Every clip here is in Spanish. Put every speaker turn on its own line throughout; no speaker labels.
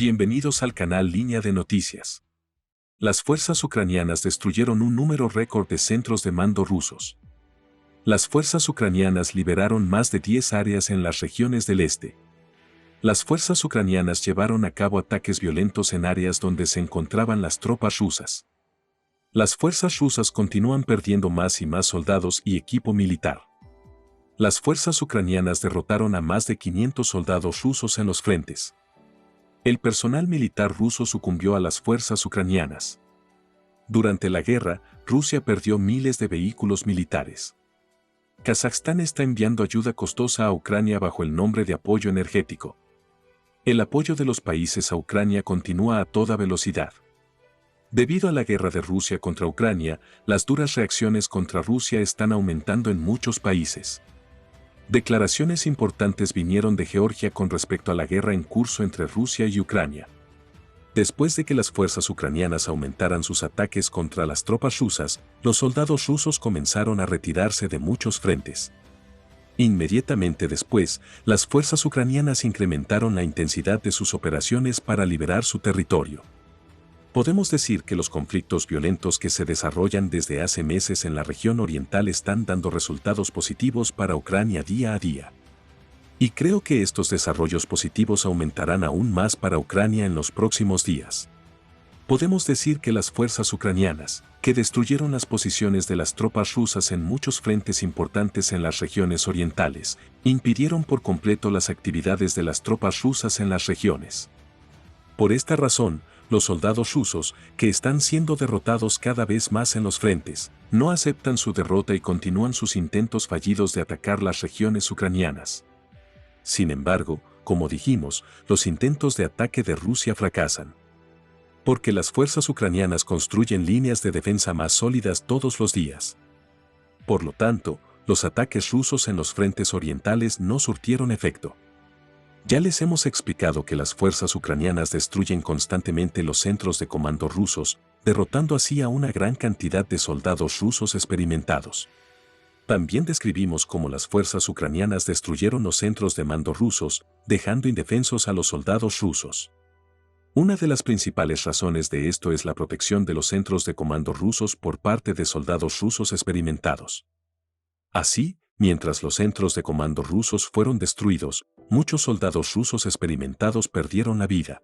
Bienvenidos al canal Línea de Noticias. Las fuerzas ucranianas destruyeron un número récord de centros de mando rusos. Las fuerzas ucranianas liberaron más de 10 áreas en las regiones del este. Las fuerzas ucranianas llevaron a cabo ataques violentos en áreas donde se encontraban las tropas rusas. Las fuerzas rusas continúan perdiendo más y más soldados y equipo militar. Las fuerzas ucranianas derrotaron a más de 500 soldados rusos en los frentes. El personal militar ruso sucumbió a las fuerzas ucranianas. Durante la guerra, Rusia perdió miles de vehículos militares. Kazajstán está enviando ayuda costosa a Ucrania bajo el nombre de apoyo energético. El apoyo de los países a Ucrania continúa a toda velocidad. Debido a la guerra de Rusia contra Ucrania, las duras reacciones contra Rusia están aumentando en muchos países. Declaraciones importantes vinieron de Georgia con respecto a la guerra en curso entre Rusia y Ucrania. Después de que las fuerzas ucranianas aumentaran sus ataques contra las tropas rusas, los soldados rusos comenzaron a retirarse de muchos frentes. Inmediatamente después, las fuerzas ucranianas incrementaron la intensidad de sus operaciones para liberar su territorio. Podemos decir que los conflictos violentos que se desarrollan desde hace meses en la región oriental están dando resultados positivos para Ucrania día a día. Y creo que estos desarrollos positivos aumentarán aún más para Ucrania en los próximos días. Podemos decir que las fuerzas ucranianas, que destruyeron las posiciones de las tropas rusas en muchos frentes importantes en las regiones orientales, impidieron por completo las actividades de las tropas rusas en las regiones. Por esta razón, los soldados rusos, que están siendo derrotados cada vez más en los frentes, no aceptan su derrota y continúan sus intentos fallidos de atacar las regiones ucranianas. Sin embargo, como dijimos, los intentos de ataque de Rusia fracasan. Porque las fuerzas ucranianas construyen líneas de defensa más sólidas todos los días. Por lo tanto, los ataques rusos en los frentes orientales no surtieron efecto. Ya les hemos explicado que las fuerzas ucranianas destruyen constantemente los centros de comando rusos, derrotando así a una gran cantidad de soldados rusos experimentados. También describimos cómo las fuerzas ucranianas destruyeron los centros de mando rusos, dejando indefensos a los soldados rusos. Una de las principales razones de esto es la protección de los centros de comando rusos por parte de soldados rusos experimentados. Así, mientras los centros de comando rusos fueron destruidos, muchos soldados rusos experimentados perdieron la vida.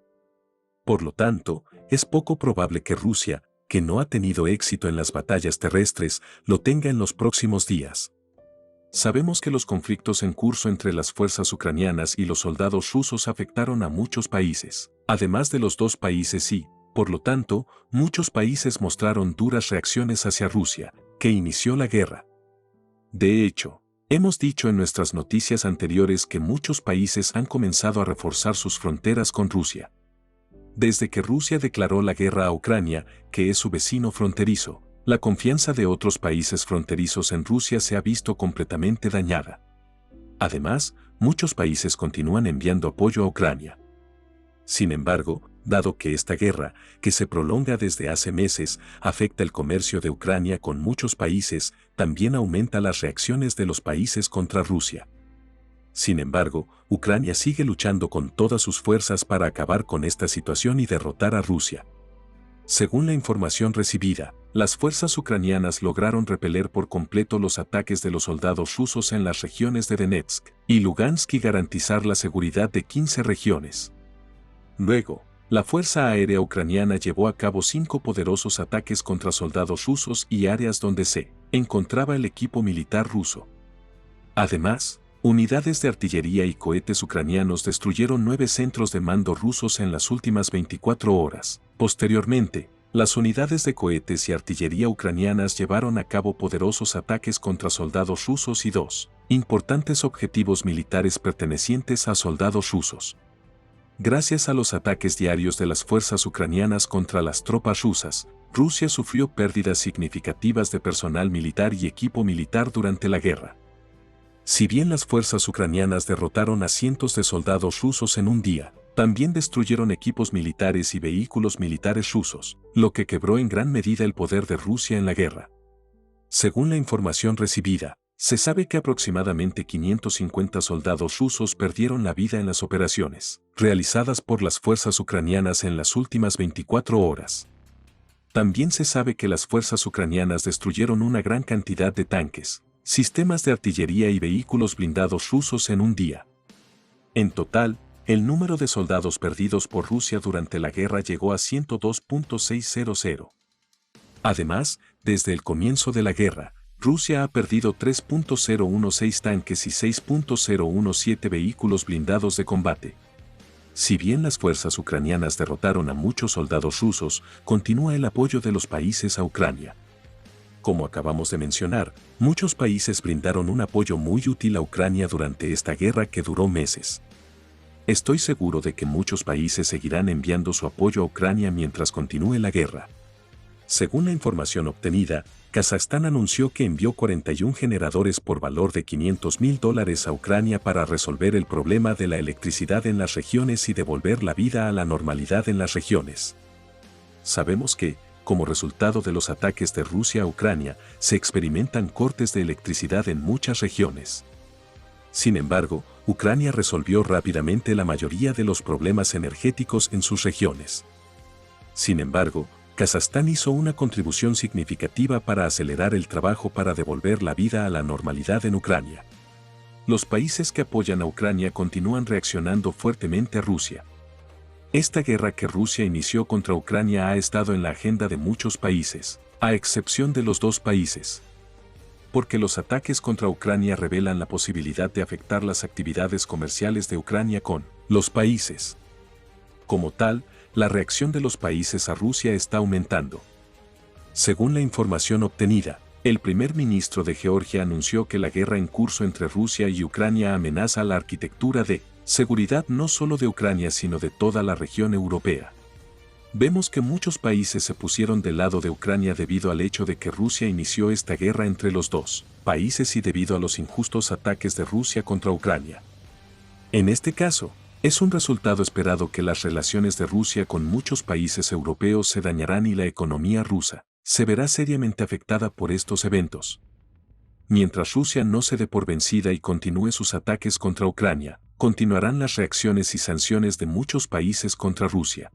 Por lo tanto, es poco probable que Rusia, que no ha tenido éxito en las batallas terrestres, lo tenga en los próximos días. Sabemos que los conflictos en curso entre las fuerzas ucranianas y los soldados rusos afectaron a muchos países, además de los dos países y, por lo tanto, muchos países mostraron duras reacciones hacia Rusia, que inició la guerra. De hecho, hemos dicho en nuestras noticias anteriores que muchos países han comenzado a reforzar sus fronteras con Rusia. Desde que Rusia declaró la guerra a Ucrania, que es su vecino fronterizo, la confianza de otros países fronterizos en Rusia se ha visto completamente dañada. Además, muchos países continúan enviando apoyo a Ucrania. Sin embargo, dado que esta guerra, que se prolonga desde hace meses, afecta el comercio de Ucrania con muchos países, también aumenta las reacciones de los países contra Rusia. Sin embargo, Ucrania sigue luchando con todas sus fuerzas para acabar con esta situación y derrotar a Rusia. Según la información recibida, las fuerzas ucranianas lograron repeler por completo los ataques de los soldados rusos en las regiones de Donetsk y Lugansk y garantizar la seguridad de 15 regiones. Luego, la Fuerza Aérea Ucraniana llevó a cabo 5 poderosos ataques contra soldados rusos y áreas donde se encontraba el equipo militar ruso. Además, unidades de artillería y cohetes ucranianos destruyeron 9 centros de mando rusos en las últimas 24 horas. Posteriormente, las unidades de cohetes y artillería ucranianas llevaron a cabo poderosos ataques contra soldados rusos y 2 importantes objetivos militares pertenecientes a soldados rusos. Gracias a los ataques diarios de las fuerzas ucranianas contra las tropas rusas, Rusia sufrió pérdidas significativas de personal militar y equipo militar durante la guerra. Si bien las fuerzas ucranianas derrotaron a cientos de soldados rusos en un día, también destruyeron equipos militares y vehículos militares rusos, lo que quebró en gran medida el poder de Rusia en la guerra. Según la información recibida, Se sabe que aproximadamente 550 soldados rusos perdieron la vida en las operaciones realizadas por las fuerzas ucranianas en las últimas 24 horas. También se sabe que las fuerzas ucranianas destruyeron una gran cantidad de tanques, sistemas de artillería y vehículos blindados rusos en un día. En total, el número de soldados perdidos por Rusia durante la guerra llegó a 102.600. Además, desde el comienzo de la guerra, Rusia ha perdido 3.016 tanques y 6.017 vehículos blindados de combate. Si bien las fuerzas ucranianas derrotaron a muchos soldados rusos, continúa el apoyo de los países a Ucrania. Como acabamos de mencionar, muchos países brindaron un apoyo muy útil a Ucrania durante esta guerra que duró meses. Estoy seguro de que muchos países seguirán enviando su apoyo a Ucrania mientras continúe la guerra. Según la información obtenida, Kazajstán anunció que envió 41 generadores por valor de $500.000 a Ucrania para resolver el problema de la electricidad en las regiones y devolver la vida a la normalidad en las regiones. Sabemos que, como resultado de los ataques de Rusia a Ucrania, se experimentan cortes de electricidad en muchas regiones. Sin embargo, Ucrania resolvió rápidamente la mayoría de los problemas energéticos en sus regiones. Sin embargo, Kazajstán hizo una contribución significativa para acelerar el trabajo para devolver la vida a la normalidad en Ucrania. Los países que apoyan a Ucrania continúan reaccionando fuertemente a Rusia. Esta guerra que Rusia inició contra Ucrania ha estado en la agenda de muchos países, a excepción de los dos países. Porque los ataques contra Ucrania revelan la posibilidad de afectar las actividades comerciales de Ucrania con los países. Como tal, la reacción de los países a Rusia está aumentando. Según la información obtenida, el primer ministro de Georgia anunció que la guerra en curso entre Rusia y Ucrania amenaza la arquitectura de seguridad no solo de Ucrania sino de toda la región europea. Vemos que muchos países se pusieron del lado de Ucrania debido al hecho de que Rusia inició esta guerra entre los dos países y debido a los injustos ataques de Rusia contra Ucrania. En este caso, es un resultado esperado que las relaciones de Rusia con muchos países europeos se dañarán y la economía rusa se verá seriamente afectada por estos eventos. Mientras Rusia no se dé por vencida y continúe sus ataques contra Ucrania, continuarán las reacciones y sanciones de muchos países contra Rusia.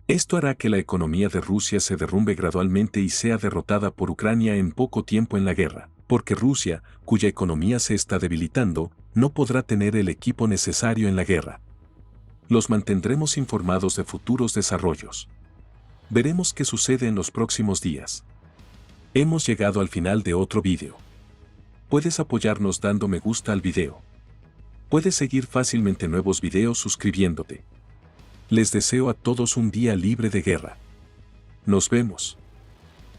Esto hará que la economía de Rusia se derrumbe gradualmente y sea derrotada por Ucrania en poco tiempo en la guerra, porque Rusia, cuya economía se está debilitando, no podrá tener el equipo necesario en la guerra. Los mantendremos informados de futuros desarrollos. Veremos qué sucede en los próximos días. Hemos llegado al final de otro video. Puedes apoyarnos dando me gusta al video. Puedes seguir fácilmente nuevos videos suscribiéndote. Les deseo a todos un día libre de guerra. Nos vemos.